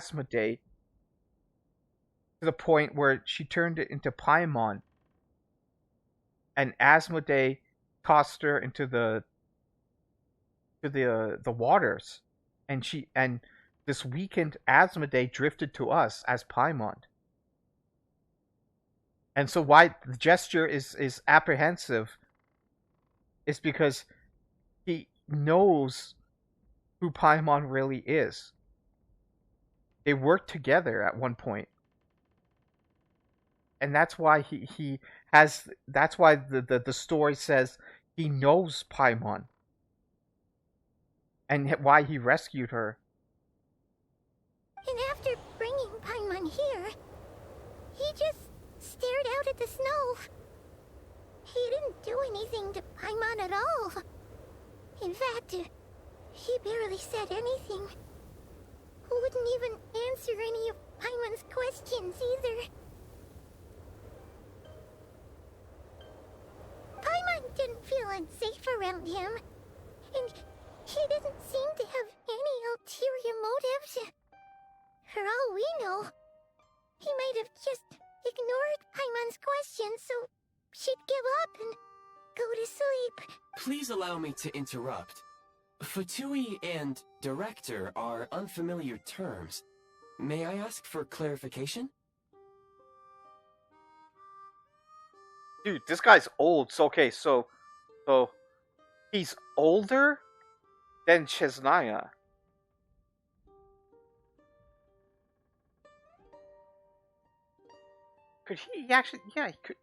Asmodee to the point where she turned it into Paimon, and Asmodee tossed her into the waters, and this weakened Asmodee drifted to us as Paimon. And so why the gesture is apprehensive is because he knows who Paimon really is. They worked together at one point. And that's why that's why the story says he knows Paimon. And why he rescued her. And after bringing Paimon here, he just stared out at the snow. He didn't do anything to Paimon at all. In fact, he barely said anything. Wouldn't even answer any of Paimon's questions either. Paimon didn't feel unsafe around him, and he didn't seem to have any ulterior motives. For all we know, he might have just ignored Paimon's questions so she'd give up and go to sleep. Please allow me to interrupt. Fatui and director are unfamiliar terms. May I ask for clarification? Dude, this guy's old. So he's older than Snezhnaya. Could he actually? Yeah, he could.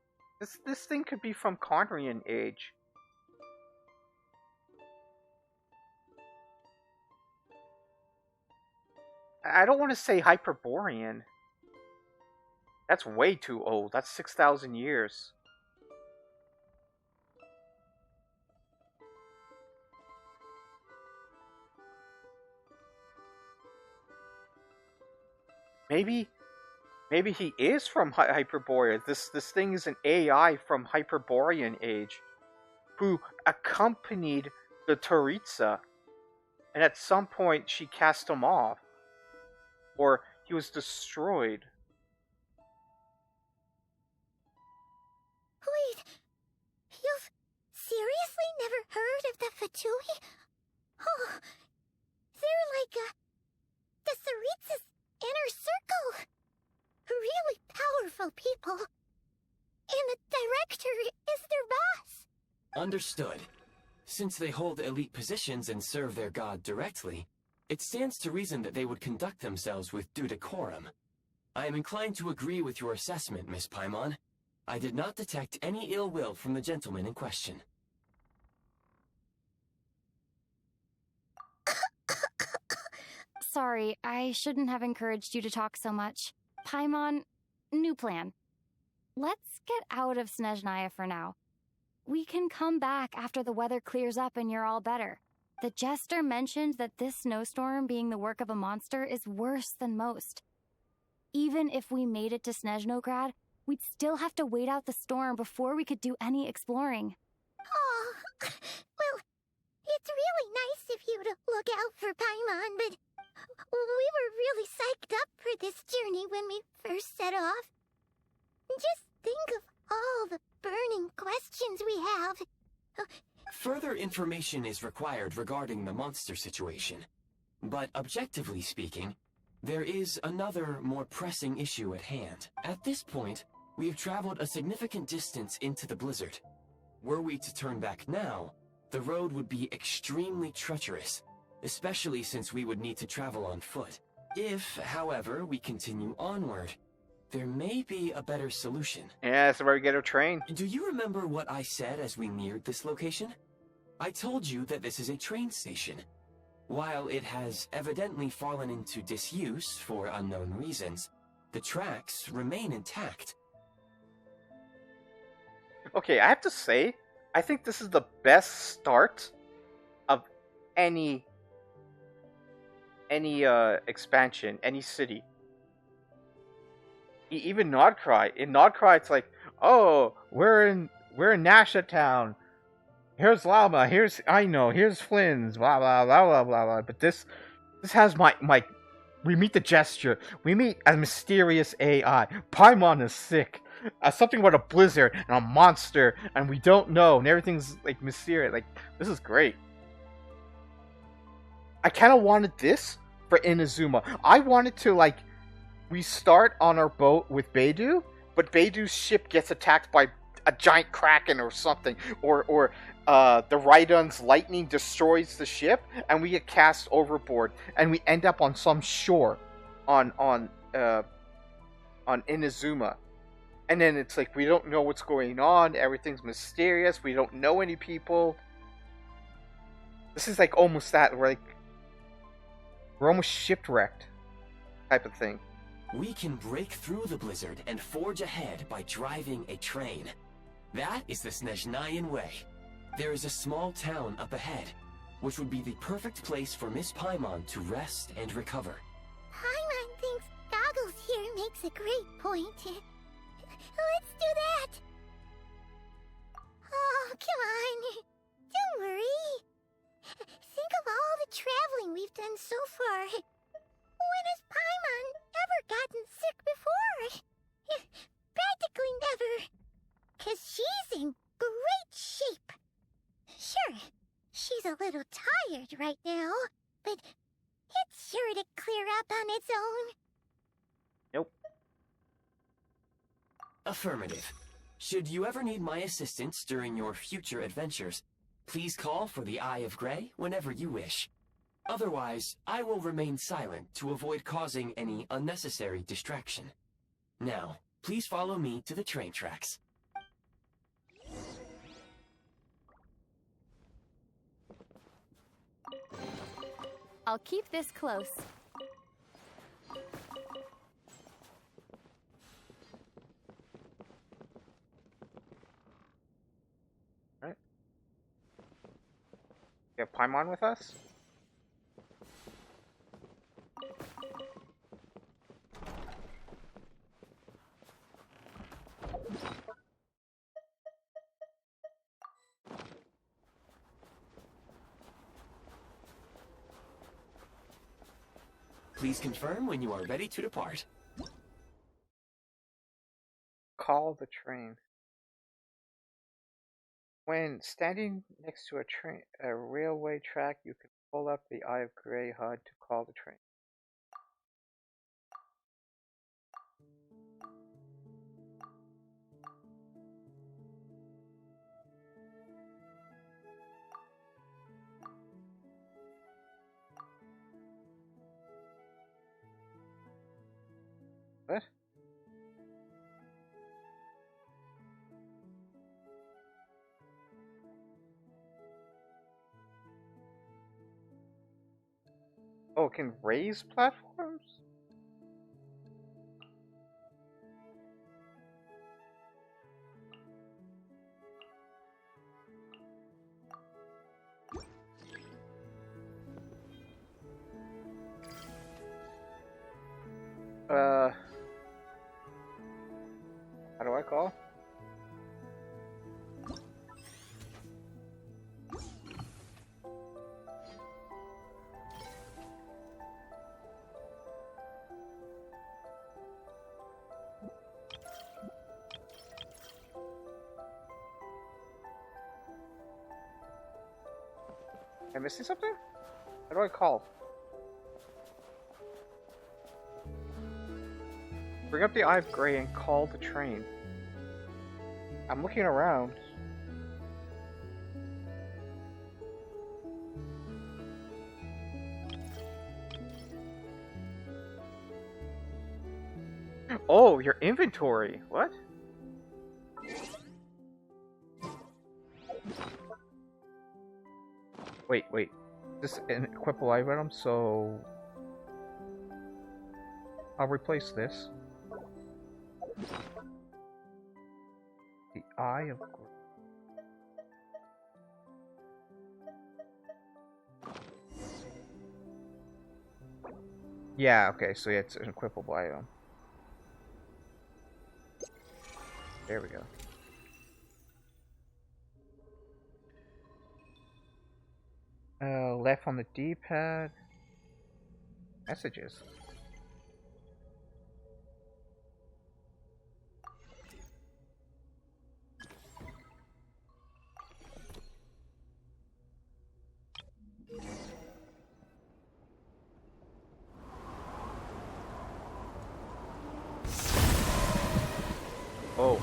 This thing could be from Conrian age. I don't want to say Hyperborean. That's way too old. That's 6,000 years. Maybe he is from Hyperborea. This thing is an AI from Hyperborean age, who accompanied the Taritza, and at some point she cast him off, or he was destroyed. Wait, you've seriously never heard of the Fatui? Oh, they're like the Taritza's inner circle. Really powerful people. And the director is their boss. Understood. Since they hold elite positions and serve their god directly, it stands to reason that they would conduct themselves with due decorum. I am inclined to agree with your assessment, Miss Paimon. I did not detect any ill will from the gentleman in question. Sorry, I shouldn't have encouraged you to talk so much. Paimon, new plan. Let's get out of Snezhnaya for now. We can come back after the weather clears up and you're all better. The jester mentioned that this snowstorm being the work of a monster is worse than most. Even if we made it to Snezhnograd, we'd still have to wait out the storm before we could do any exploring. Oh, well, it's really nice of you to look out for Paimon, but we were really psyched up for this journey when we first set off. Just think of all the burning questions we have. Further information is required regarding the monster situation. But objectively speaking, there is another, more pressing issue at hand. At this point, we have traveled a significant distance into the blizzard. Were we to turn back now, the road would be extremely treacherous, especially since we would need to travel on foot. If, however, we continue onward, there may be a better solution. Yeah, that's where we get our train. Do you remember what I said as we neared this location? I told you that this is a train station. While it has evidently fallen into disuse for unknown reasons, the tracks remain intact. Okay, I have to say, I think this is the best start of any expansion, any city. Even Nodcry. In Nodcry, it's like, oh, we're in Nasha Town. Here's Lama. Here's Aino. Here's Flynn's. Blah blah blah blah blah blah. But this has my We meet the gesture. We meet a mysterious AI. Paimon is sick. Something about a blizzard and a monster, and we don't know, and everything's like mysterious. Like, this is great. I kind of wanted this for Inazuma. I wanted to, like, we start on our boat with Beidou, but Beidu's ship gets attacked by a giant kraken or something, or the Raidon's lightning destroys the ship, and we get cast overboard, and we end up on some shore, on Inazuma, and then it's like we don't know what's going on. Everything's mysterious. We don't know any people. This is like almost that. We're almost shipwrecked, type of thing. We can break through the blizzard and forge ahead by driving a train. That is the Snezhnayan way. There is a small town up ahead, which would be the perfect place for Miss Paimon to rest and recover. Paimon thinks Goggles here makes a great point. Let's do that! Oh, come on. Don't worry. Think of all the traveling we've done so far. When has Paimon ever gotten sick before? Practically never. 'Cause she's in great shape. Sure, she's a little tired right now, but it's sure to clear up on its own. Nope. Affirmative. Should you ever need my assistance during your future adventures, please call for the Eye of Grey whenever you wish. Otherwise, I will remain silent to avoid causing any unnecessary distraction. Now, please follow me to the train tracks. I'll keep this close. Alright. You have Paimon with us? Please confirm when you are ready to depart. Call the train. When standing next to a railway track, you can pull up the Eye of Grey HUD to call the train. What? Oh, it can raise platforms? How do I call? Am I missing something? How do I call? Bring up the Eye of Grey and call the train. I'm looking around. Oh, your inventory. What? Wait. This is an equipable item, so I'll replace this. The Eye of Grey. Yeah, okay, so yeah, it's an equipable item. There we go. Left on the D-pad. Messages. Oh.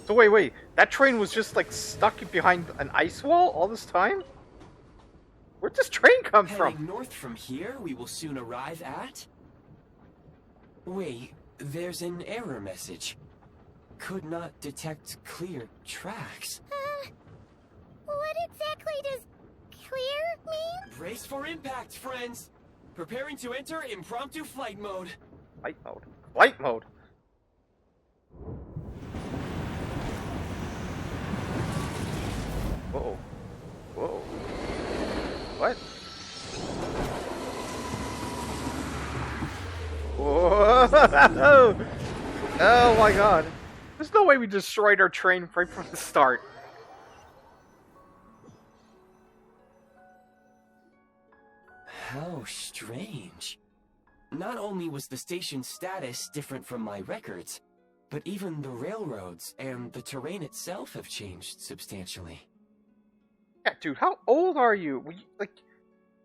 So wait. That train was just like stuck behind an ice wall all this time? Where'd this train come Heading from? north from here, we will soon arrive at... Wait, there's an error message. Could not detect clear tracks. What exactly does clear mean? Brace for impact, friends! Preparing to enter impromptu flight mode. Flight mode. Flight mode. Whoa. Whoa. What? Whoa! Oh my god. There's no way we destroyed our train right from the start. How strange. Not only was the station's status different from my records, but even the railroads and the terrain itself have changed substantially. Yeah, dude, how old are you?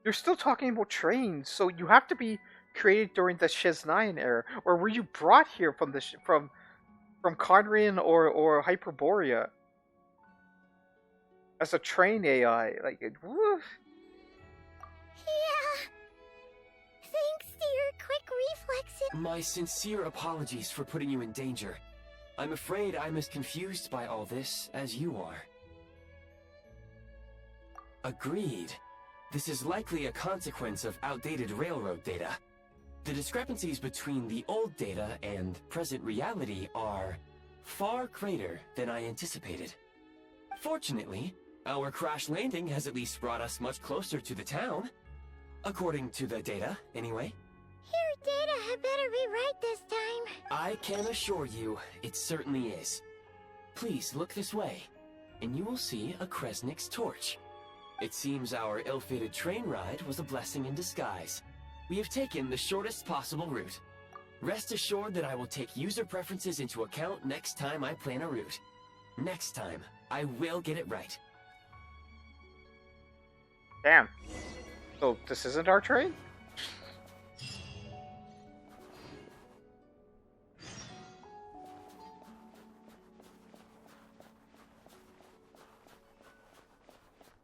You're still talking about trains, so you have to be created during the Snezhnaya era, or were you brought here from from Conrian or Hyperborea as a train AI? Woof. Yeah. Thanks to your quick reflexes. My sincere apologies for putting you in danger. I'm afraid I'm as confused by all this as you are. Agreed. This is likely a consequence of outdated railroad data. The discrepancies between the old data and present reality are far greater than I anticipated. Fortunately, our crash landing has at least brought us much closer to the town. According to the data, anyway. Your data had better be right this time. I can assure you, it certainly is. Please look this way, and you will see a Kresnik's torch. It seems our ill-fated train ride was a blessing in disguise. We have taken the shortest possible route. Rest assured that I will take user preferences into account next time I plan a route. Next time, I will get it right. Damn. So this isn't our train?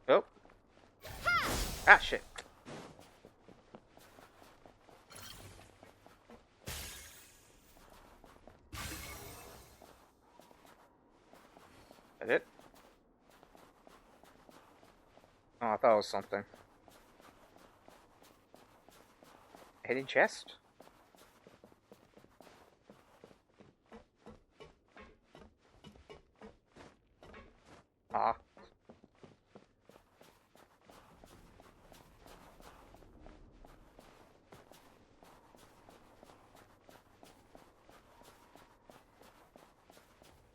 Oh. Ah, shit. That it? Oh, I thought it was something. Hidden chest? Ah.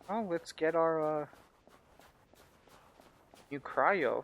Oh, let's get our, new cryo.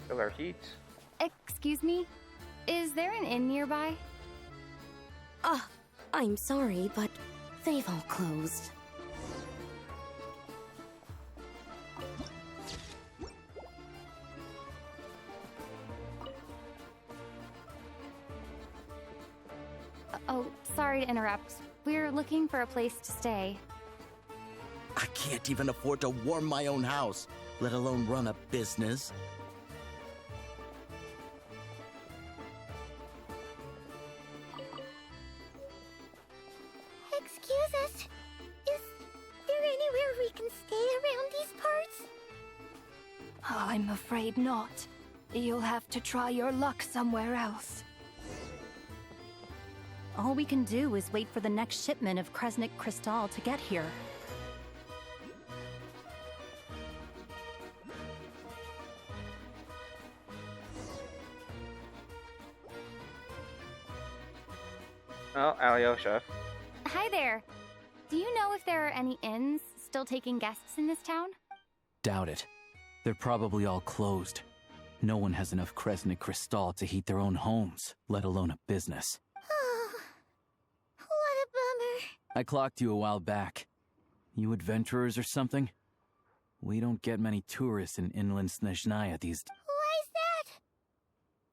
Feel our heat. Excuse me? Is there an inn nearby? I'm sorry, but they've all closed. Oh, sorry to interrupt. We're looking for a place to stay. I can't even afford to warm my own house, let alone run a business. Excuse us. Is there anywhere we can stay around these parts? I'm afraid not. You'll have to try your luck somewhere else. All we can do is wait for the next shipment of Kresnik Crystal to get here. Oh, Alyosha. Hi there. Do you know if there are any inns still taking guests in this town? Doubt it. They're probably all closed. No one has enough Kresnik Crystal to heat their own homes, let alone a business. Oh, what a bummer. I clocked you a while back. You adventurers or something? We don't get many tourists in inland Snezhnaya these days. Why is that?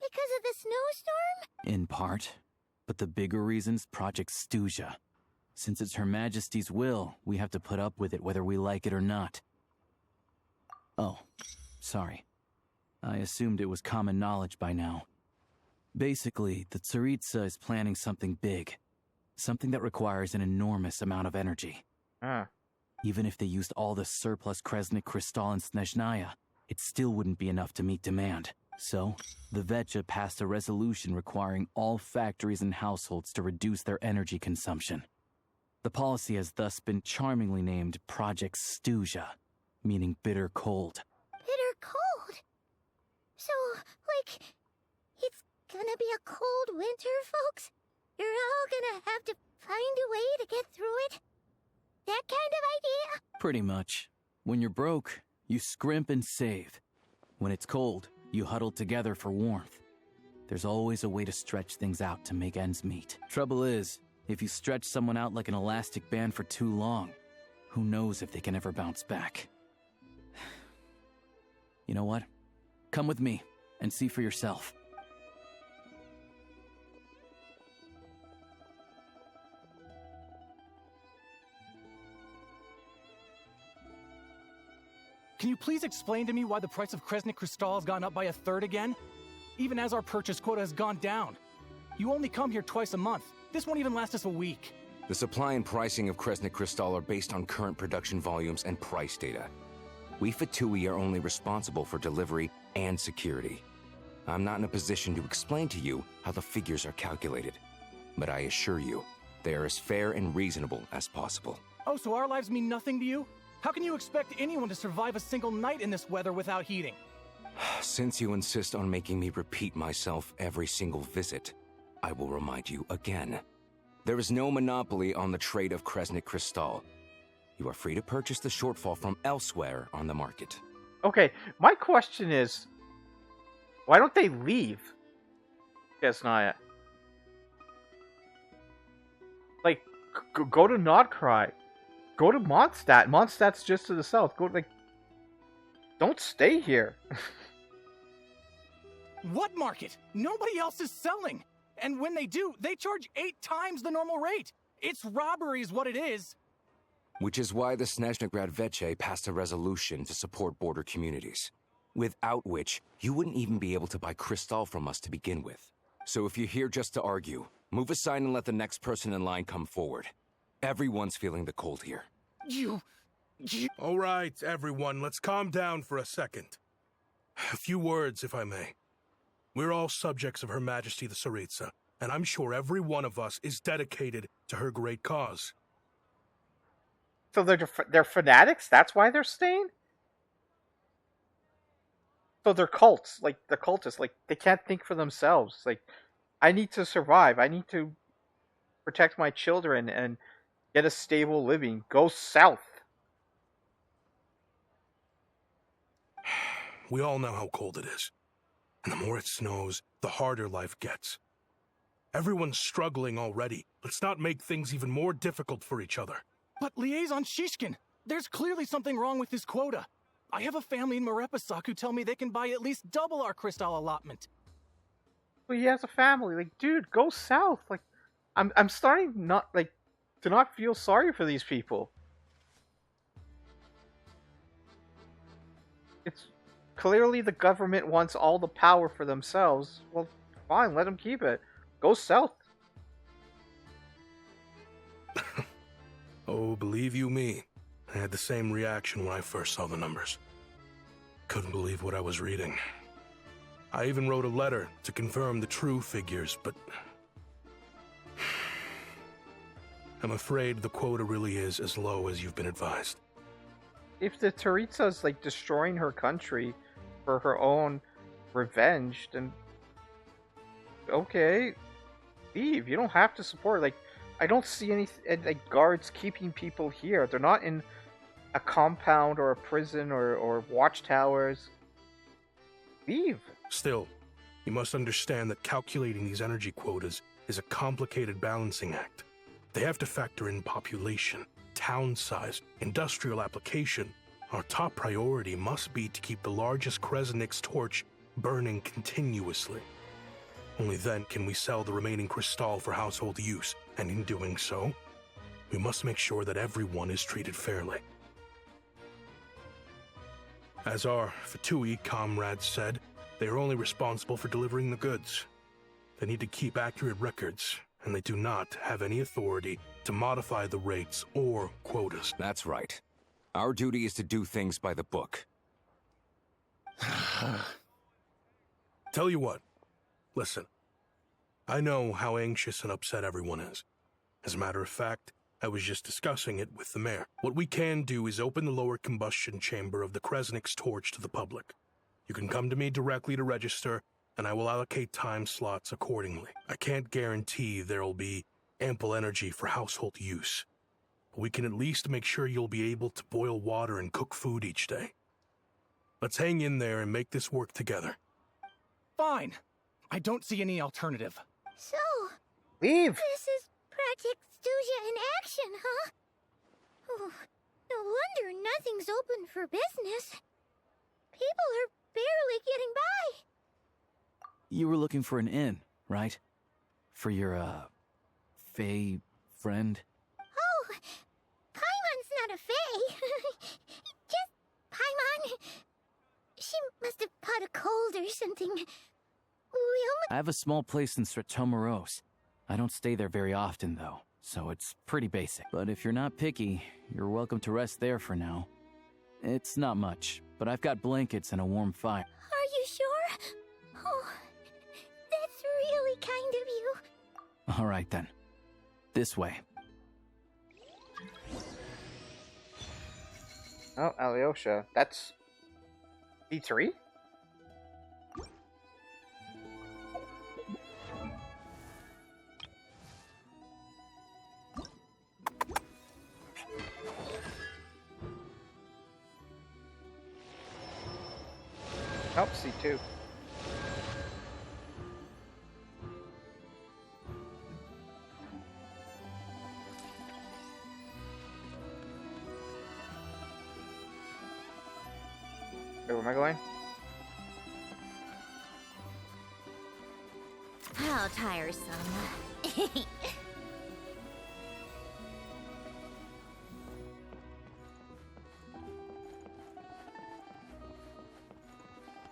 Because of the snowstorm? In part. But the bigger reason's Project Stuzha. Since it's Her Majesty's will, we have to put up with it whether we like it or not. Oh, sorry. I assumed it was common knowledge by now. Basically, the Tsaritsa is planning something big. Something that requires an enormous amount of energy. Even if they used all the surplus Kresnik Crystal in Snezhnaya, it still wouldn't be enough to meet demand. So, the Vecha passed a resolution requiring all factories and households to reduce their energy consumption. The policy has thus been charmingly named Project Stuzha, meaning bitter cold. Bitter cold? So, like, it's gonna be a cold winter, folks? You're all gonna have to find a way to get through it? That kind of idea? Pretty much. When you're broke, you scrimp and save. When it's cold, you huddle together for warmth. There's always a way to stretch things out to make ends meet. Trouble is, if you stretch someone out like an elastic band for too long, who knows if they can ever bounce back. You know what? Come with me and see for yourself. Can you please explain to me why the price of Kresnik Crystal has gone up by 1/3 again? Even as our purchase quota has gone down. You only come here twice a month. This won't even last us a week. The supply and pricing of Kresnik Crystal are based on current production volumes and price data. We Fatui are only responsible for delivery and security. I'm not in a position to explain to you how the figures are calculated, but I assure you, they are as fair and reasonable as possible. Oh, so our lives mean nothing to you? How can you expect anyone to survive a single night in this weather without heating? Since you insist on making me repeat myself every single visit, I will remind you again. There is no monopoly on the trade of Kresnik Crystal. You are free to purchase the shortfall from elsewhere on the market. Okay, my question is, why don't they leave Snezhnaya? Like, go to Nodcry. Go to Mondstadt. Mondstadt's just to the south. Don't stay here. What market? Nobody else is selling. And when they do, they charge 8 times the normal rate. It's robbery is what it is. Which is why the Snezhnagrad Veche passed a resolution to support border communities, without which you wouldn't even be able to buy crystal from us to begin with. So if you're here just to argue, move aside and let the next person in line come forward. Everyone's feeling the cold here. You... All right, everyone, let's calm down for a second. A few words, if I may. We're all subjects of Her Majesty the Tsaritsa, and I'm sure every one of us is dedicated to her great cause. So they're fanatics? That's why they're staying? So they're cults. Like, the cultists. Like, they can't think for themselves. Like, I need to survive. I need to protect my children and get a stable living. Go south. We all know how cold it is. And the more it snows, the harder life gets. Everyone's struggling already. Let's not make things even more difficult for each other. But Liaison Shishkin, there's clearly something wrong with this quota. I have a family in Marepasak who tell me they can buy at least double our crystal allotment. Well, he has a family. Like, dude, go south. Like, I'm starting to not feel sorry for these people. It's clearly the government wants all the power for themselves. Well, fine, let them keep it. Go south. Oh, believe you me, I had the same reaction when I first saw the numbers. Couldn't believe what I was reading. I even wrote a letter to confirm the true figures, but I'm afraid the quota really is as low as you've been advised. If the Tsaritsa's like destroying her country for her own revenge, then okay, leave. You don't have to support. Like, I don't see any like guards keeping people here. They're not in a compound or a prison or watchtowers. Leave. Still, you must understand that calculating these energy quotas is a complicated balancing act. They have to factor in population, town size, industrial application. Our top priority must be to keep the largest Kresnik's torch burning continuously. Only then can we sell the remaining crystal for household use, and in doing so, we must make sure that everyone is treated fairly. As our Fatui comrades said, they are only responsible for delivering the goods. They need to keep accurate records, and they do not have any authority to modify the rates or quotas. That's right. Our duty is to do things by the book. Tell you what, listen. I know how anxious and upset everyone is. As a matter of fact, I was just discussing it with the mayor. What we can do is open the lower combustion chamber of the Kresnik's torch to the public. You can come to me directly to register, and I will allocate time slots accordingly. I can't guarantee there will be ample energy for household use, but we can at least make sure you'll be able to boil water and cook food each day. Let's hang in there and make this work together. Fine. I don't see any alternative. So, Leave. this is Project Stuzia in action, huh? Oh, no wonder nothing's open for business. People are barely getting by. You were looking for an inn, right? For your, Fae friend? Oh, Paimon's not a fae. Just Paimon. She must have caught a cold or something. I have a small place in Stratomaros. I don't stay there very often, though, so it's pretty basic. But if you're not picky, you're welcome to rest there for now. It's not much, but I've got blankets and a warm fire. Are you sure? Oh, that's really kind of you. All right, then. This way. Oh, Alyosha. That's E3? Oh, C2. Where am I going? How tiresome.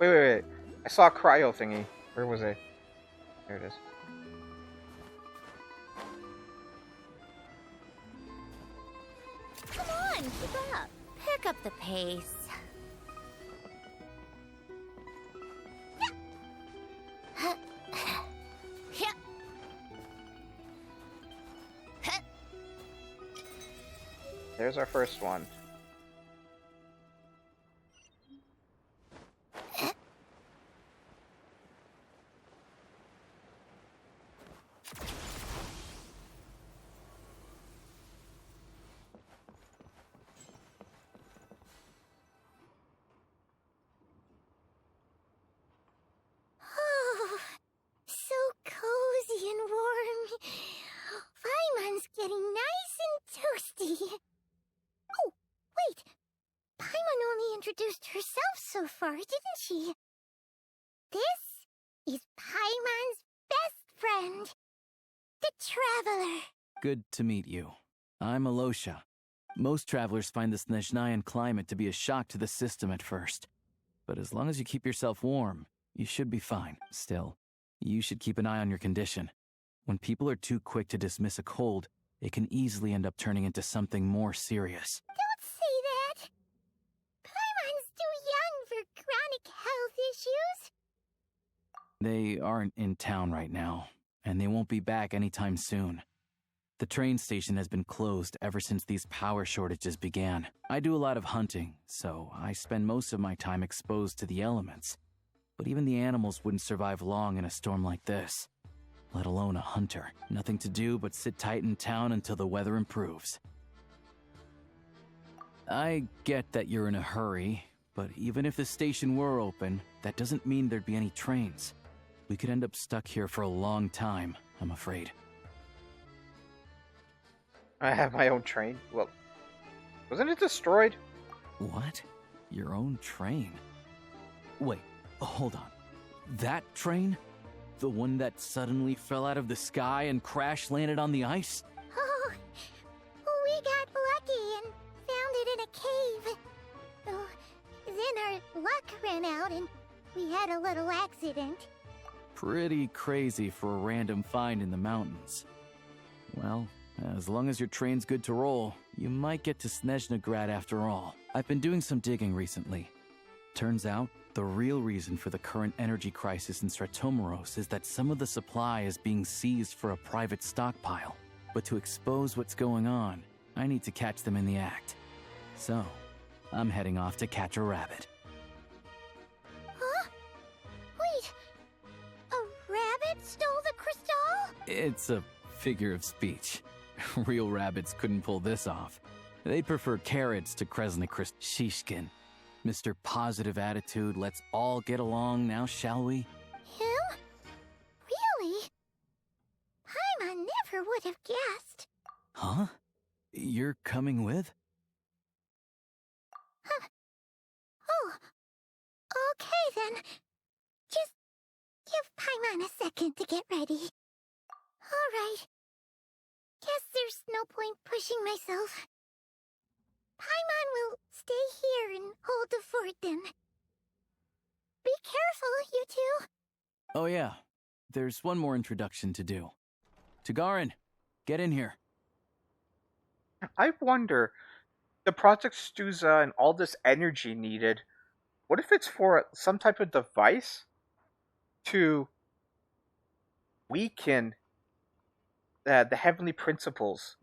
Wait. I saw a cryo thingy. Where was it? There it is. Come on, keep up. Pick up the pace. There's our first one. Oh, so cozy and warm. Paimon's getting nice and toasty. Oh, wait. Paimon only introduced herself so far, didn't she? This is Paimon's best friend, the Traveler. Good to meet you. I'm Alosha. Most travelers find the Snezhnayan climate to be a shock to the system at first. But as long as you keep yourself warm, you should be fine. Still, you should keep an eye on your condition. When people are too quick to dismiss a cold, it can easily end up turning into something more serious. Don't say that. Paimon's too young for chronic health issues. They aren't in town right now, and they won't be back anytime soon. The train station has been closed ever since these power shortages began. I do a lot of hunting, so I spend most of my time exposed to the elements. But even the animals wouldn't survive long in a storm like this. let alone a hunter. Nothing to do but sit tight in town until the weather improves. I get that you're in a hurry, but even if the station were open, that doesn't mean there'd be any trains. We could end up stuck here for a long time, I'm afraid. I have my own train. Well, wasn't it destroyed? What? Your own train? Wait, hold on. That train? The one that suddenly fell out of the sky and crash-landed on the ice? Oh, we got lucky and found it in a cave. Oh, then our luck ran out and we had a little accident. Pretty crazy for a random find in the mountains. Well, as long as your train's good to roll, you might get to Snezhnaya after all. I've been doing some digging recently. Turns out, the real reason for the current energy crisis in Stratomaros is that some of the supply is being seized for a private stockpile. But to expose what's going on, I need to catch them in the act. So, I'm heading off to catch a rabbit. Huh? Wait, a rabbit stole the crystal? It's a figure of speech. Real rabbits couldn't pull this off. They prefer carrots to Kresnik Shishkin. Mr. Positive Attitude, let's all get along now, shall we? Him? Really? Paimon never would have guessed. Huh? You're coming with? Huh. Oh, okay then. Just give Paimon a second to get ready. Alright. Guess there's no point pushing myself. Paimon will stay here and hold the fort then. Be careful, you two. Oh yeah, there's one more introduction to do. Tagarin, get in here. I wonder, the Project Stuza and all this energy needed, what if it's for some type of device to weaken the heavenly principles?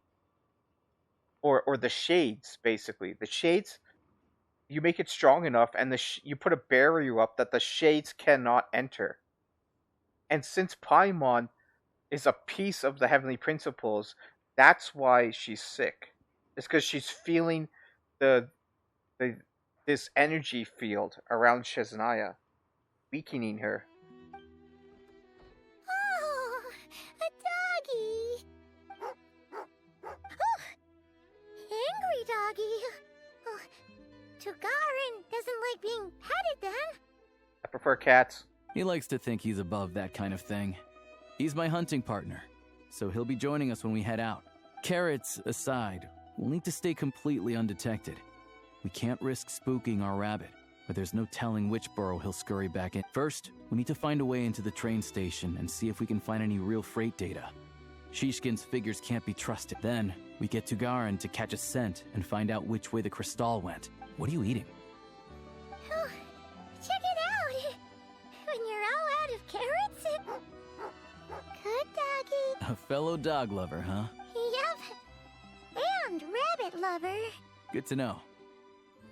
Or the shades, basically. The shades, you make it strong enough, and you put a barrier up that the shades cannot enter. And since Paimon is a piece of the heavenly principles, that's why she's sick. It's because she's feeling this energy field around Snezhnaya, weakening her. Oh, a doggy. Oh, angry doggy. Oh, Tagarin doesn't like being petted then. I prefer cats. He likes to think he's above that kind of thing. He's my hunting partner, so he'll be joining us when we head out. Carrots aside, we'll need to stay completely undetected. We can't risk spooking our rabbit, but there's no telling which burrow he'll scurry back in. First, we need to find a way into the train station and see if we can find any real freight data. Shishkin's figures can't be trusted. Then, we get Tagarin to catch a scent and find out which way the crystal went. What are you eating? Oh, check it out. When you're all out of carrots. Good doggy. A fellow dog lover, huh? Yep. And rabbit lover. Good to know.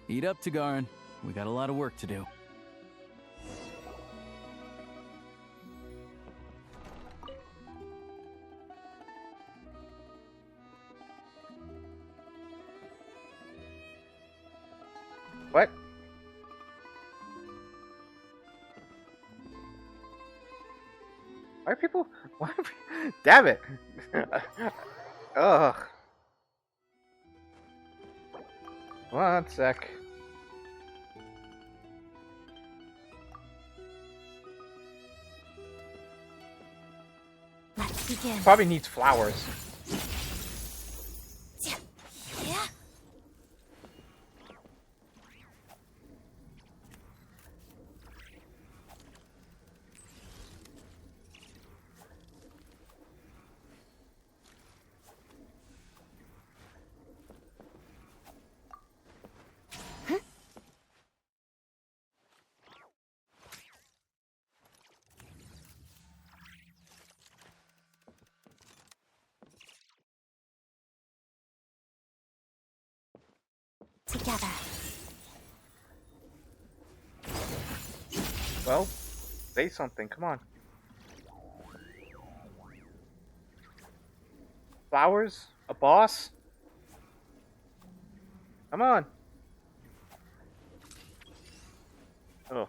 Eat up, Tagarin. We got a lot of work to do. What? Why are people... Why are... Damn it! Ugh. One sec. Let's begin. Probably needs flowers. Yeah. Together. Well, say something, come on. Flowers? A boss? Come on. Oh.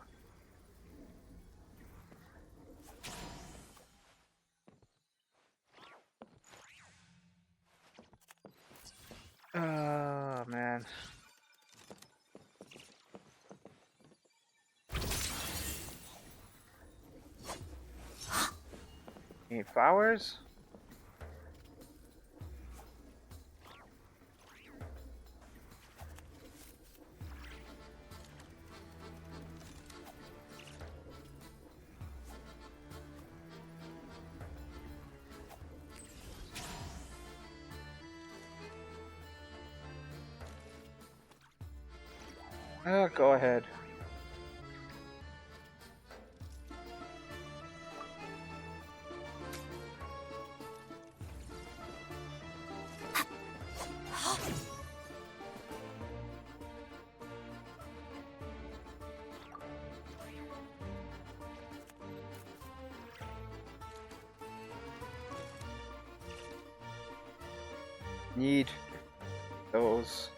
Oh, man. Need flowers? Go ahead. Need those.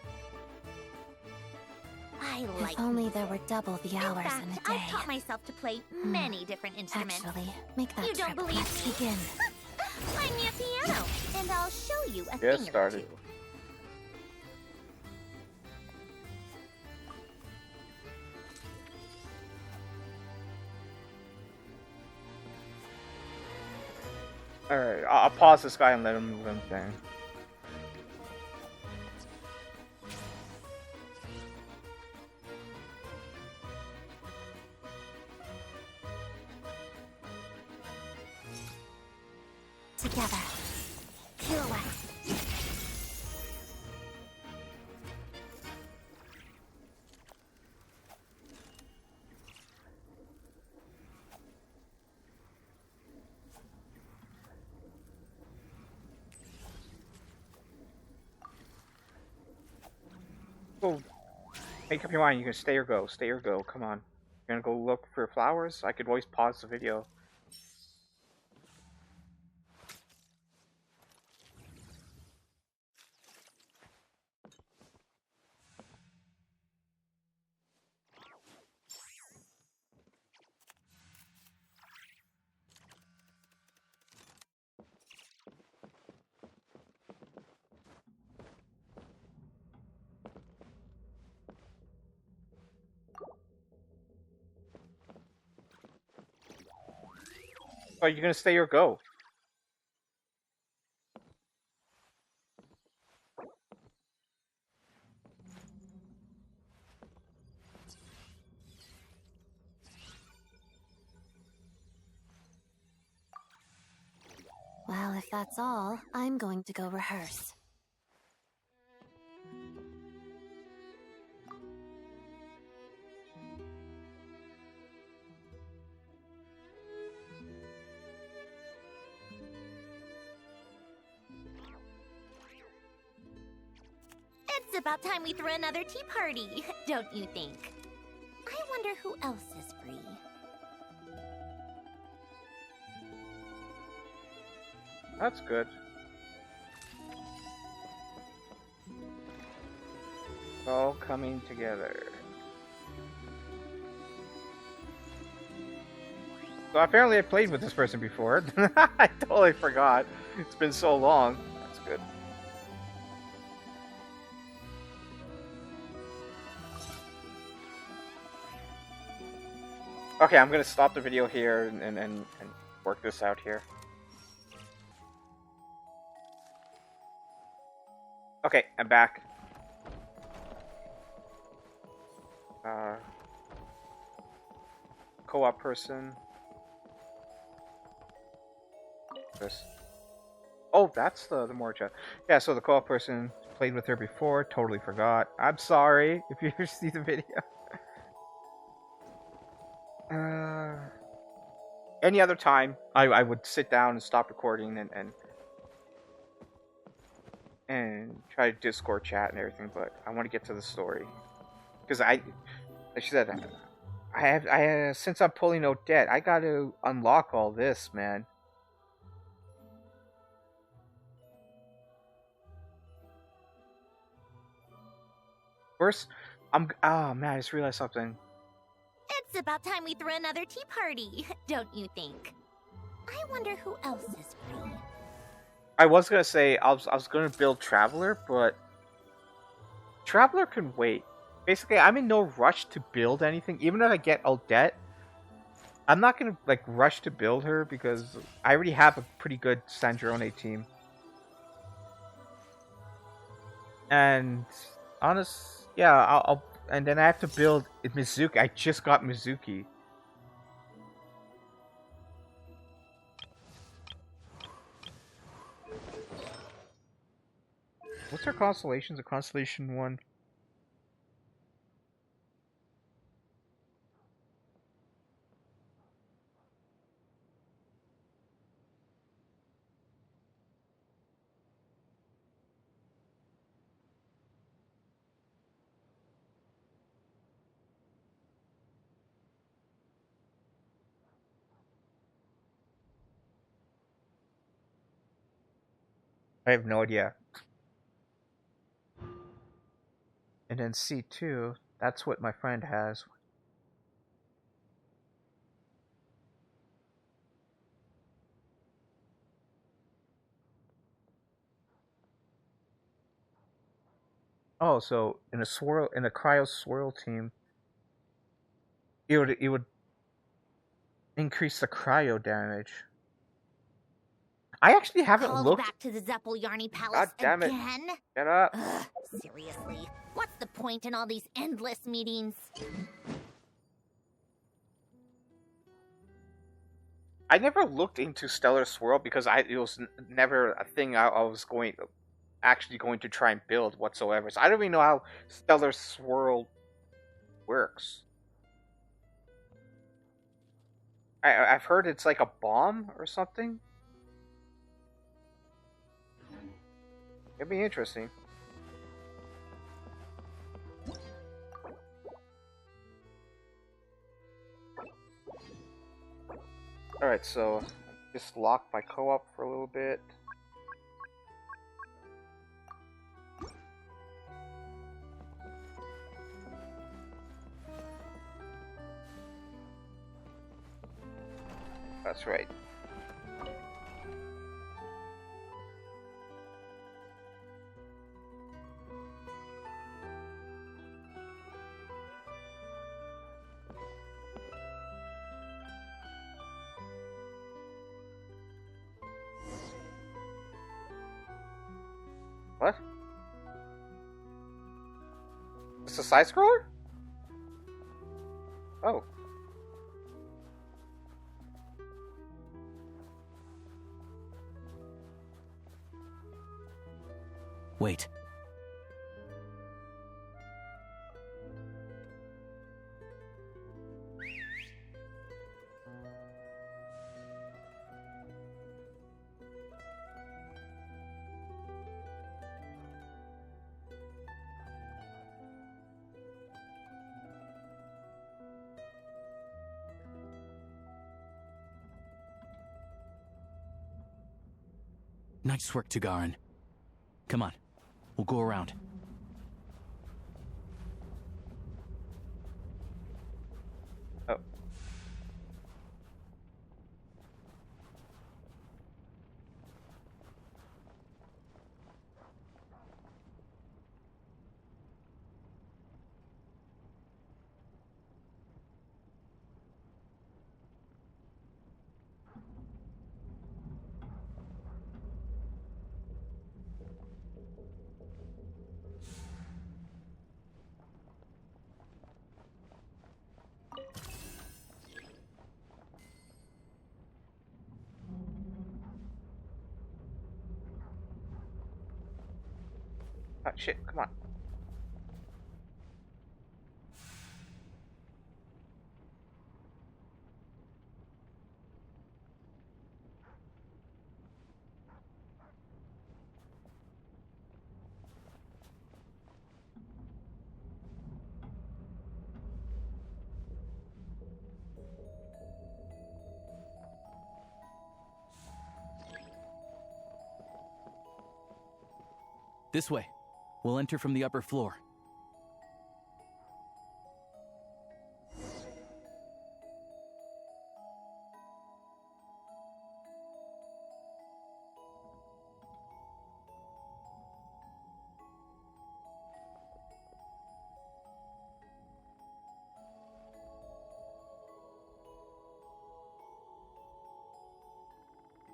I like If only there were double the hours in fact, in a day. I've taught myself to play many different instruments. Actually, make that You don't trip. believe Let's me? begin. Find me a piano, and I'll show you a Get thing started. or two. Alright, I'll pause this guy and let him move him thing. Together. Pirouette. Go. Make up your mind. You can stay or go. Stay or go. Come on. You're gonna go look for flowers? I could always pause the video. Are you gonna stay or go? Well, if that's all, I'm going to go rehearse. It's about time we threw another tea party, don't you think? I wonder who else is free. That's good. All coming together. So apparently I played with this person before. I totally forgot. It's been so long. That's good. Okay, I'm gonna stop the video here and work this out here. Okay, I'm back. Co-op person. This. Oh, that's the Morcha. Yeah, so the co-op person played with her before. Totally forgot. I'm sorry if you see the video. Any other time, I would sit down and stop recording and try to Discord chat and everything, but I want to get to the story because like she said, I have since I'm pulling out debt, I got to unlock all this, man. First, oh man, I just realized something. It's about time we threw another tea party, don't you think? I wonder who else is free. I was gonna say I was gonna build Traveler, but Traveler can wait. Basically, I'm in no rush to build anything. Even if I get Odette, I'm not gonna like rush to build her because I already have a pretty good Sandrone team. And yeah, I'll and then I have to build Mizuki. I just got Mizuki. What's her constellations? A constellation 1. I have no idea. And then C2, that's what my friend has. Oh, so in a cryo swirl team, it would increase the cryo damage. I actually haven't Called looked. Back to the Zeppel-Yarny Palace God damn it! again? Get up! Ugh, seriously, what's the point in all these endless meetings? I never looked into Stellar Swirl because it was never a thing I was actually going to try and build whatsoever. So I don't even know how Stellar Swirl works. I've heard it's like a bomb or something. It'd be interesting. Alright, so just lock my co-op for a little bit. That's right. What? It's a side scroller? Oh. Wait. Nice work, Tugarin. Come on, we'll go around. Oh. Ah, shit, come on. This way. We'll enter from the upper floor.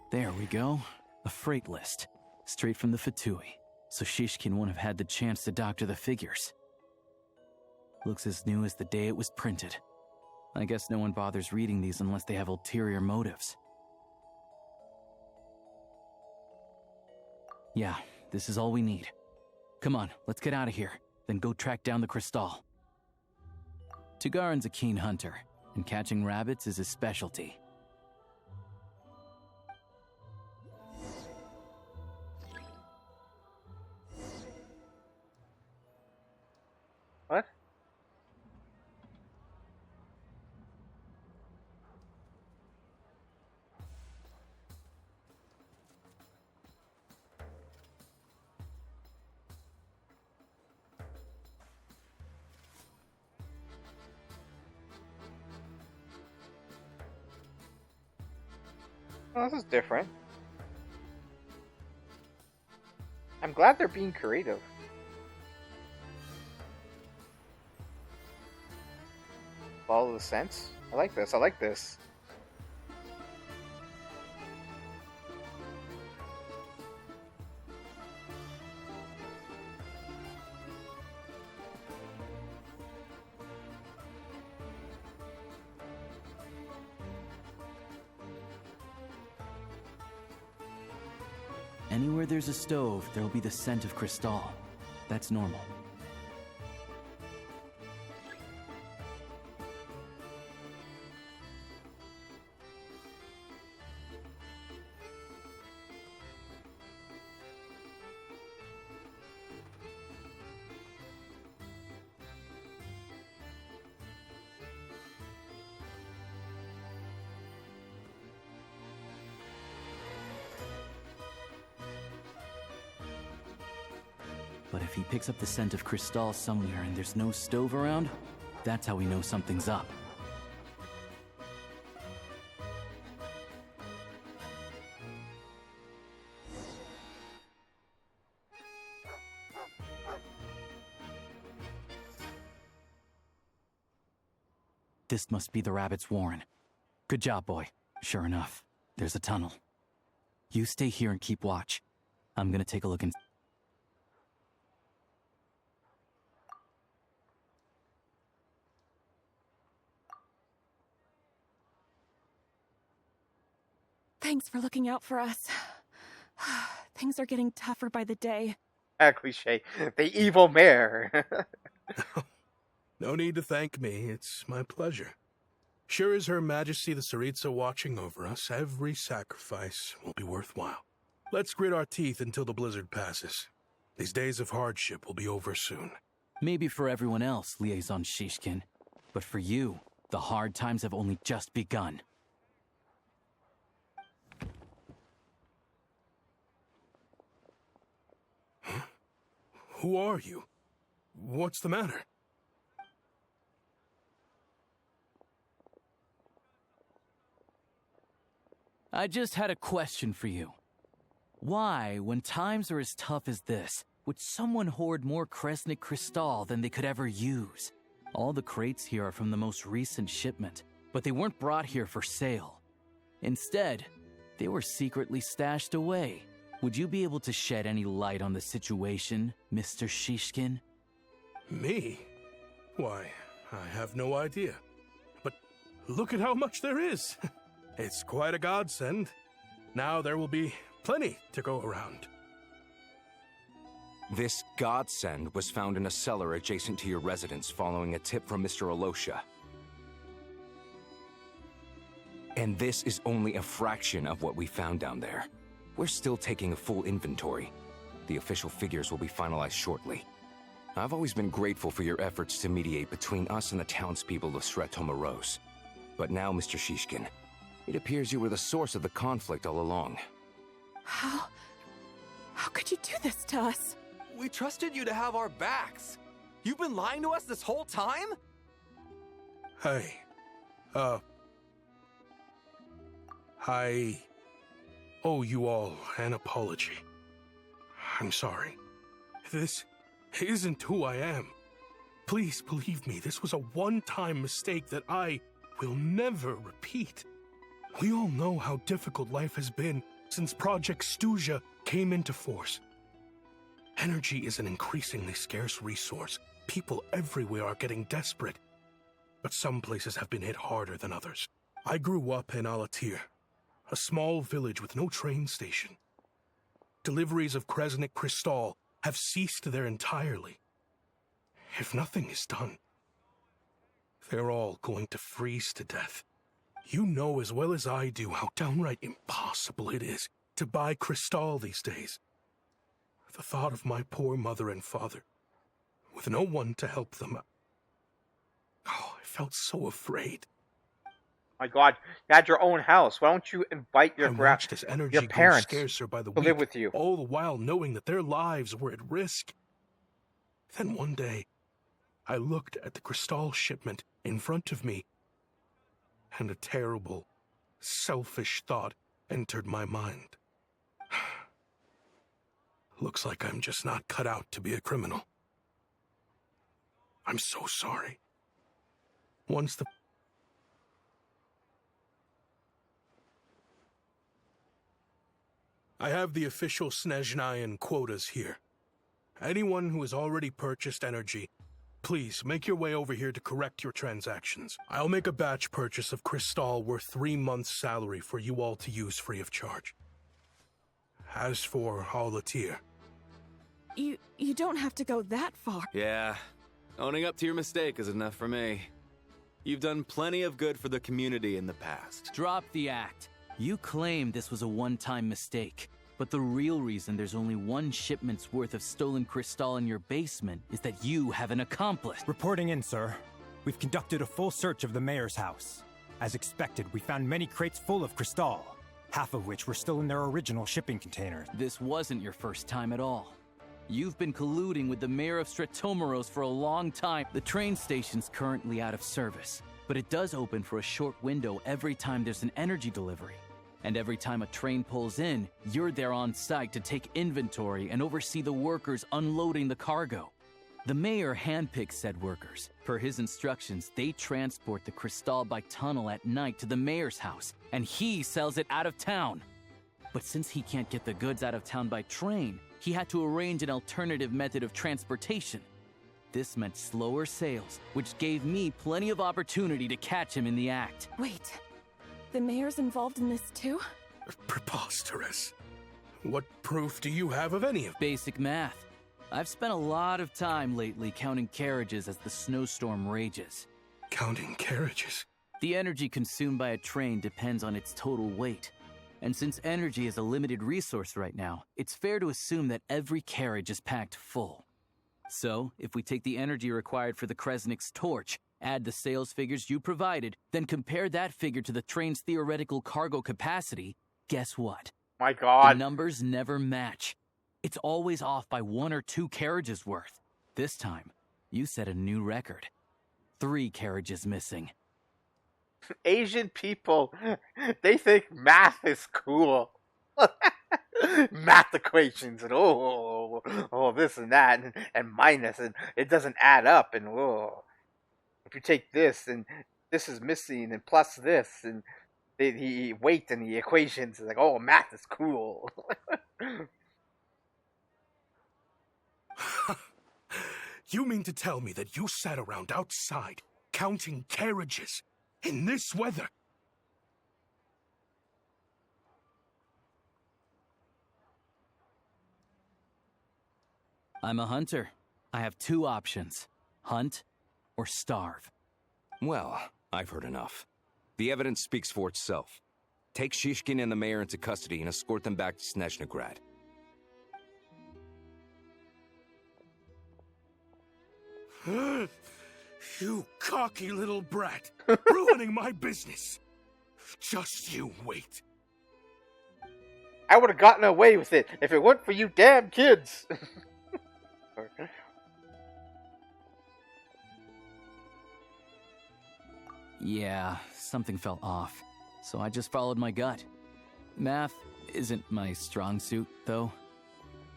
There we go. A freight list. Straight from the Fatui. So Shishkin won't have had the chance to doctor the figures. Looks as new as the day it was printed. I guess no one bothers reading these unless they have ulterior motives. Yeah, this is all we need. Come on, let's get out of here. Then go track down the Crystal. Tugarin's a keen hunter, and catching rabbits is his specialty. What? Oh, this is different. I'm glad they're being creative. Follow the sense? I like this, I like this. Anywhere there's a stove, there'll be the scent of Crystal. That's normal. But if he picks up the scent of Crystal somewhere and there's no stove around, that's how we know something's up. This must be the rabbit's warren. Good job, boy. Sure enough, there's a tunnel. You stay here and keep watch. I'm gonna take a look and... Thanks for looking out for us. Things are getting tougher by the day. A cliche. The evil mayor. No need to thank me. It's my pleasure. Sure as Her Majesty the Tsaritsa watching over us, every sacrifice will be worthwhile. Let's grit our teeth until the blizzard passes. These days of hardship will be over soon. Maybe for everyone else, Liaison Shishkin. But for you, the hard times have only just begun. Huh? Who are you? What's the matter? I just had a question for you. Why, when times are as tough as this, would someone hoard more Kresnik Crystal than they could ever use? All the crates here are from the most recent shipment, but they weren't brought here for sale. Instead, they were secretly stashed away. Would you be able to shed any light on the situation, Mr. Shishkin? Me? Why, I have no idea. But look at how much there is. It's quite a godsend. Now there will be plenty to go around. This godsend was found in a cellar adjacent to your residence following a tip from Mr. Alosha. And this is only a fraction of what we found down there. We're still taking a full inventory. The official figures will be finalized shortly. I've always been grateful for your efforts to mediate between us and the townspeople of Sretomaros. But now, Mr. Shishkin, it appears you were the source of the conflict all along. How could you do this to us? We trusted you to have our backs. You've been lying to us this whole time? Hey, I owe you all an apology. I'm sorry. This isn't who I am. Please believe me, this was a one-time mistake that I will never repeat. We all know how difficult life has been since Project Stuzha came into force. Energy is an increasingly scarce resource. People everywhere are getting desperate. But some places have been hit harder than others. I grew up in Alatir, a small village with no train station. Deliveries of Kresnik Kristall have ceased there entirely. If nothing is done, they're all going to freeze to death. You know as well as I do how downright impossible it is to buy Kristall these days. The thought of my poor mother and father, with no one to help them. Oh, I felt so afraid. My God, you had your own house. Why don't you invite your energy parents scarcer by the to week, live with you? All the while knowing that their lives were at risk. Then one day, I looked at the Kristall shipment in front of me, and a terrible, selfish thought entered my mind. Looks like I'm just not cut out to be a criminal. I'm so sorry. Once the... I have the official Snezhnayan quotas here. Anyone who has already purchased energy, please make your way over here to correct your transactions. I'll make a batch purchase of Kristall worth 3 months' salary for you all to use free of charge. As for Alatir... You don't have to go that far. Yeah, owning up to your mistake is enough for me. You've done plenty of good for the community in the past. Drop the act. You claim this was a one-time mistake, but the real reason there's only 1 shipment's worth of stolen Kristall in your basement is that you have an accomplice. Reporting in, sir. We've conducted a full search of the mayor's house. As expected, we found many crates full of Kristall, half of which were still in their original shipping containers. This wasn't your first time at all. You've been colluding with the mayor of Stratomeros for a long time. The train station's currently out of service, but it does open for a short window every time there's an energy delivery. And every time a train pulls in, you're there on site to take inventory and oversee the workers unloading the cargo. The mayor handpicks said workers. Per his instructions, they transport the Kristall by tunnel at night to the mayor's house, and he sells it out of town. But since he can't get the goods out of town by train, he had to arrange an alternative method of transportation. This meant slower sales, which gave me plenty of opportunity to catch him in the act. Wait, the mayor's involved in this too? Preposterous. What proof do you have of any of... Basic math. I've spent a lot of time lately counting carriages as the snowstorm rages. Counting carriages? The energy consumed by a train depends on its total weight. And since energy is a limited resource right now, it's fair to assume that every carriage is packed full. So, if we take the energy required for the Kresnik's torch, add the sales figures you provided, then compare that figure to the train's theoretical cargo capacity, guess what? My God. The numbers never match. It's always off by 1 or 2 carriages worth. This time, you set a new record. 3 carriages missing. Asian people, they think math is cool. Math equations and this and that and minus and it doesn't add up and if you take this and this is missing and plus this and the weight and the equations is like math is cool. You mean to tell me that you sat around outside counting carriages in this weather? I'm a hunter. I have 2 options. Hunt or starve. Well, I've heard enough. The evidence speaks for itself. Take Shishkin and the mayor into custody and escort them back to Snezhnagrad. You cocky little brat, ruining my business. Just you wait. I would have gotten away with it if it weren't for you damn kids. Yeah, something felt off, so I just followed my gut. Math isn't my strong suit, though.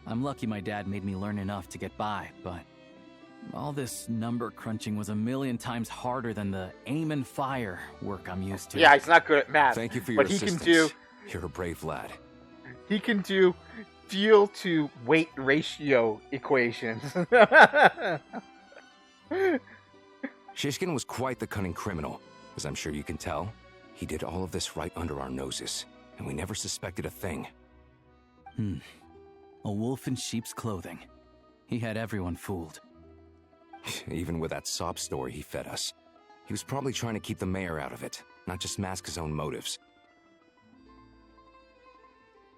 I'm lucky my dad made me learn enough to get by, but all this number crunching was a million times harder than the aim and fire work I'm used to. Yeah, he's not good at math. Thank you for your assistance. He can do... You're a brave lad. He can do fuel to weight ratio equations. Shishkin was quite the cunning criminal, as I'm sure you can tell. He did all of this right under our noses, and we never suspected a thing. A wolf in sheep's clothing. He had everyone fooled. Even with that sob story he fed us. He was probably trying to keep the mayor out of it, not just mask his own motives.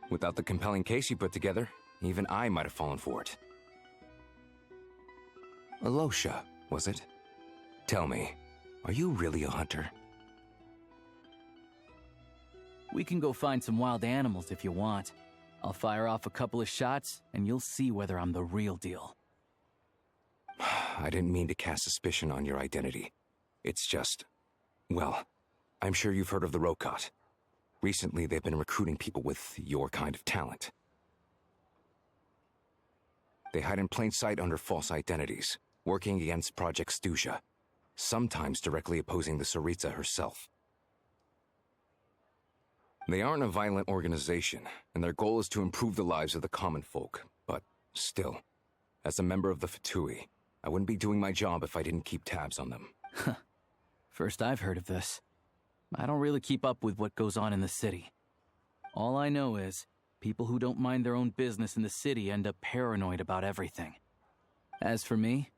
Without the compelling case you put together, even I might have fallen for it. Alosha, was it? Tell me, are you really a hunter? We can go find some wild animals if you want. I'll fire off a couple of shots, and you'll see whether I'm the real deal. I didn't mean to cast suspicion on your identity. It's just... well, I'm sure you've heard of the Rokot. Recently, they've been recruiting people with your kind of talent. They hide in plain sight under false identities, working against Project Snezhnaya, sometimes directly opposing the Tsaritsa herself. They aren't a violent organization, and their goal is to improve the lives of the common folk. But still, as a member of the Fatui, I wouldn't be doing my job if I didn't keep tabs on them. First I've heard of this. I don't really keep up with what goes on in the city. All I know is, people who don't mind their own business in the city end up paranoid about everything. As for me,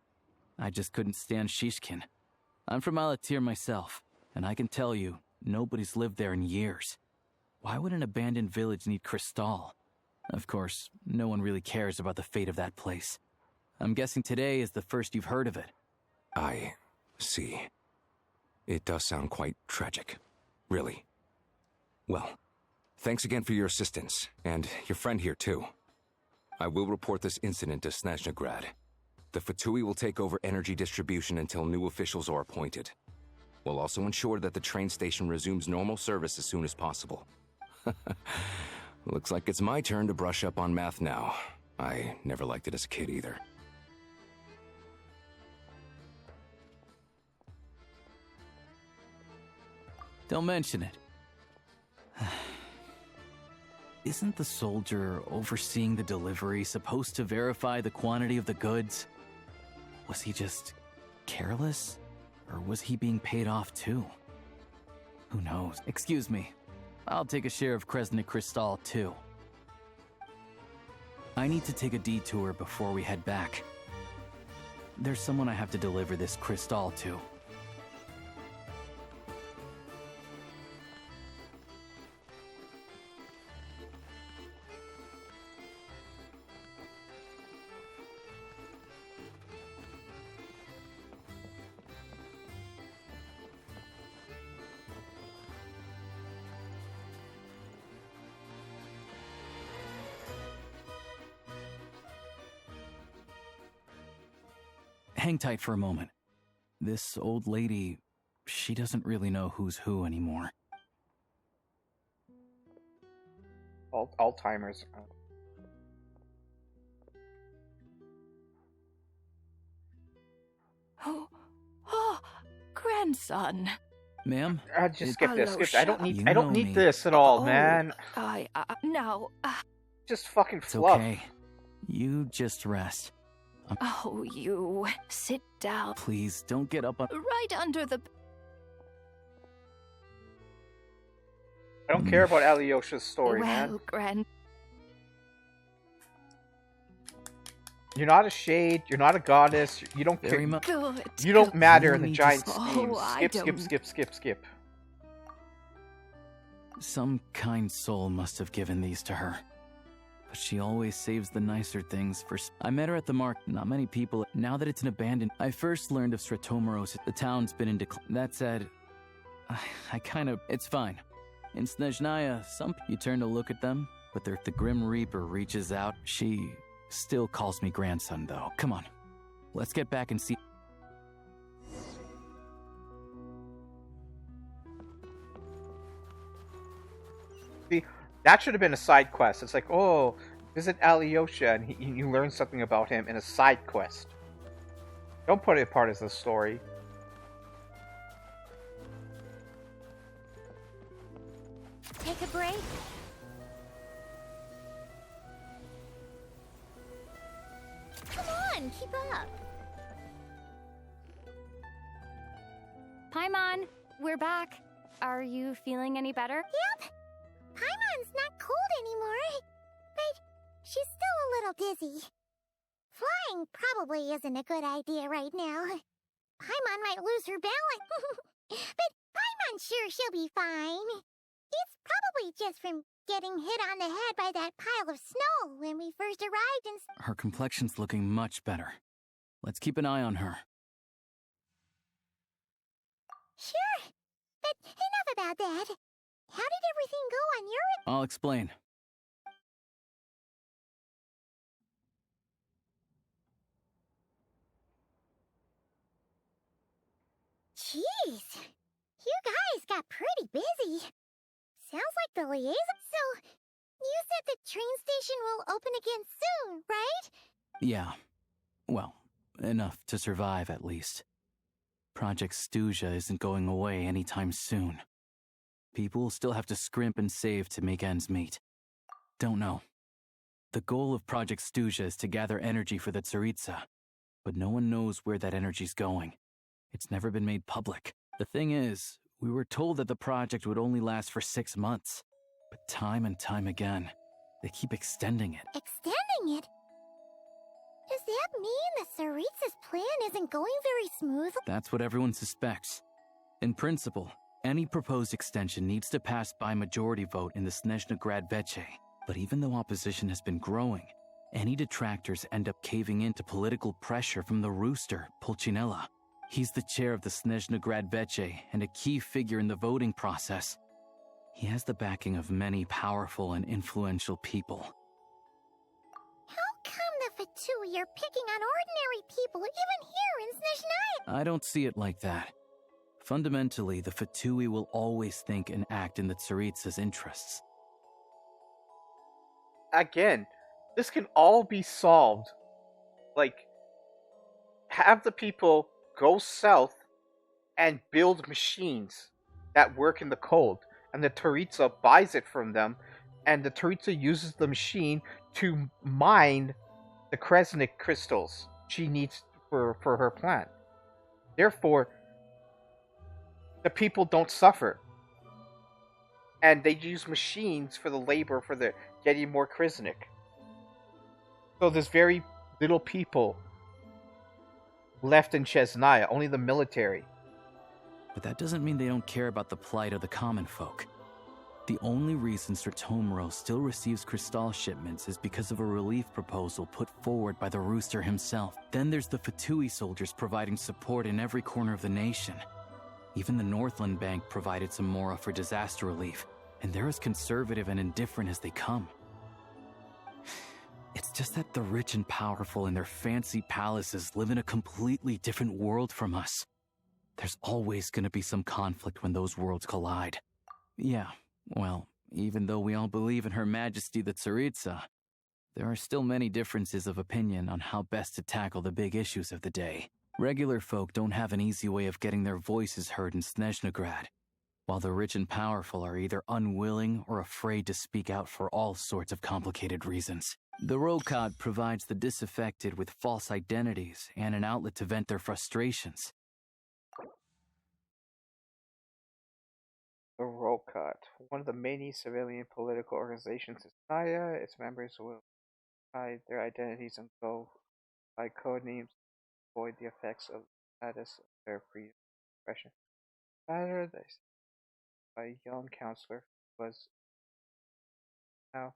I just couldn't stand Shishkin. I'm from Alatir myself, and I can tell you, nobody's lived there in years. Why would an abandoned village need Crystal? Of course, no one really cares about the fate of that place. I'm guessing today is the first you've heard of it. I see. It does sound quite tragic. Really. Well, thanks again for your assistance, and your friend here too. I will report this incident to Snezhnaya. The Fatui will take over energy distribution until new officials are appointed. We'll also ensure that the train station resumes normal service as soon as possible. Looks like it's my turn to brush up on math now. I never liked it as a kid either. Don't mention it. Isn't the soldier overseeing the delivery supposed to verify the quantity of the goods? Was he just careless? Or was he being paid off too? Who knows? Excuse me. I'll take a share of Kresnik Crystal too. I need to take a detour before we head back. There's someone I have to deliver this crystal to. Hang tight for a moment. This old lady, she doesn't really know who's who anymore. Alzheimer's. Oh, grandson. Ma'am? Just skip this. Skip. Hello, I don't need. You I don't know need me. this at all, man. Now. Just fucking It's fluff. okay. You just rest. Oh, you. Sit down. Please, don't get up on... Right under the... I don't care about Alyosha's story, man. Well, grand... You're not a shade. You're not a goddess. You don't care. Very much. Good. You don't matter You in the need to giant stop. scheme. Oh, I Skip, don't- skip. Some kind soul must have given these to her. But she always saves the nicer things for... I met her at the market. Not many people... Now that it's an abandoned... I first learned of Stratomoros. The town's been in decline. That said... I kind of... It's fine. In Snezhnaya, you turn to look at them, but the Grim Reaper reaches out. She still calls me grandson, though. Come on. Let's get back and see... See, that should have been a side quest. It's like, oh, visit Alyosha, and you learn something about him in a side quest. Don't put it part of the story. Take a break. keep up. Paimon, we're back. Are you feeling any better? Yep. Paimon's not cold anymore, but she's still a little dizzy. Flying probably isn't a good idea right now. Paimon might lose her balance. But Paimon's sure she'll be fine. It's probably just from getting hit on the head by that pile of snow when we first arrived and... Her complexion's looking much better. Let's keep an eye on her. Sure. But enough about that. How did everything go on your... I'll explain. Jeez. You guys got pretty busy. Sounds like the liaison... So, you said the train station will open again soon, right? Yeah. Well, enough to survive at least. Project Stuzha isn't going away anytime soon. People will still have to scrimp and save to make ends meet. Don't know. The goal of Project Stuzha is to gather energy for the Tsaritsa, but no one knows where that energy's going. It's never been made public. The thing is, we were told that the project would only last for 6 months, but time and time again, they keep extending it. Extending it? Does that mean the Tsaritsa's plan isn't going very smooth? That's what everyone suspects. In principle, any proposed extension needs to pass by majority vote in the Snezhnaya Veche. But even though opposition has been growing, any detractors end up caving in to political pressure from the rooster, Pulcinella. He's the chair of the Snezhnaya Veche and a key figure in the voting process. He has the backing of many powerful and influential people. How come the Fatui are picking on ordinary people even here in Snezhnaya? I don't see it like that. Fundamentally, the Fatui will always think and act in the Tsaritsa's interests. Again, this can all be solved. Like, have the people go south and build machines that work in the cold, and the Tsaritsa buys it from them, and the Tsaritsa uses the machine to mine the Kresnik crystals she needs for her plant. Therefore, the people don't suffer. And they use machines for the labor for the getting more Kresnik. So there's very little people left in Snezhnaya, only the military. But that doesn't mean they don't care about the plight of the common folk. The only reason Sir Tomro still receives Crystal shipments is because of a relief proposal put forward by the Rooster himself. Then there's the Fatui soldiers providing support in every corner of the nation. Even the Northland Bank provided some mora for disaster relief, and they're as conservative and indifferent as they come. It's just that the rich and powerful in their fancy palaces live in a completely different world from us. There's always going to be some conflict when those worlds collide. Yeah, well, even though we all believe in Her Majesty the Tsaritsa, there are still many differences of opinion on how best to tackle the big issues of the day. Regular folk don't have an easy way of getting their voices heard in Snezhnaya, while the rich and powerful are either unwilling or afraid to speak out for all sorts of complicated reasons. The Rokad provides the disaffected with false identities and an outlet to vent their frustrations. The Rokad, one of the many civilian political organizations in Snezhnaya, its members will hide their identities and go by code names to avoid the effects of the status of their freedom of expression. Rather, they by a young counselor who was now